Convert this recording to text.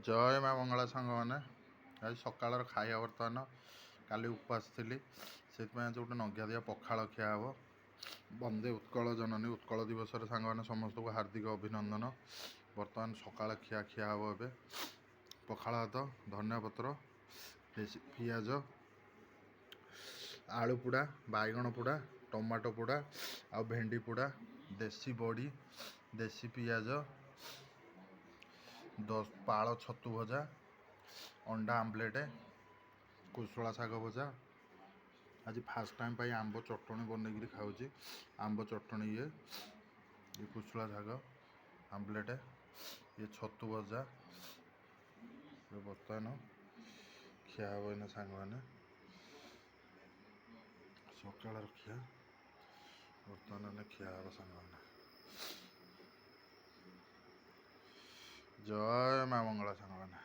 ଜୟ ମା ମଙ୍ଗଳା ସାଙ୍ଗମାନେ। ଆଜି ସକାଳର ଖାଇବା ବର୍ତ୍ତମାନ କାଲି ଉପାସ ଥିଲି ସେଥିପାଇଁ ଆଜି ଗୋଟେ ନଗିଆ ଦିଆ ପଖାଳ ଖିଆ ହେବ। ବନ୍ଦେ ଉତ୍କଳ ଜନନୀ ଉତ୍କଳ ଦିବସରେ ସାଙ୍ଗମାନେ ସମସ୍ତଙ୍କୁ ହାର୍ଦ୍ଦିକ ଅଭିନନ୍ଦନ। ବର୍ତ୍ତମାନ ସକାଳ ଖିଆ ହେବ ଏବେ ପଖାଳ ଭାତ, ଧନିଆ ପତ୍ର, ପିଆଜ, ଆଳୁ ପୋଡ଼ା, ବାଇଗଣ ପୋଡ଼ା, ଟମାଟୋ ପୋଡ଼ା ଆଉ ଭେଣ୍ଡି ପୋଡ଼ା, ଦେଶୀ ବଡ଼ି, ଦେଶୀ ପିଆଜ, ପାଳ ଛତୁ ଭଜା, ଅଣ୍ଡା ଆମ୍ଲେଟ୍, କୁଶଳା ଶାଗ ଭଜା। ଆଜି ଫାଷ୍ଟ ଟାଇମ୍ ପାଇଁ ଆମ୍ବ ଚଟଣି ବନେଇକିରି ଖାଉଛି। ଆମ୍ବ ଚଟଣି ଇଏ କୁଶଳା ଶାଗ ଆମ୍ଲେଟ୍, ଇଏ ଛତୁ ଭଜା। ବର୍ତ୍ତମାନ ଖିଆ ହେବ ଏଇନା ସାଙ୍ଗମାନେ। ସକାଳର ଖିଆ ବର୍ତ୍ତମାନ ଖିଆ ହେବ ସାଙ୍ଗମାନେ। ଜୟ ମା ମଙ୍ଗଳା ସାଙ୍ଗମାନେ।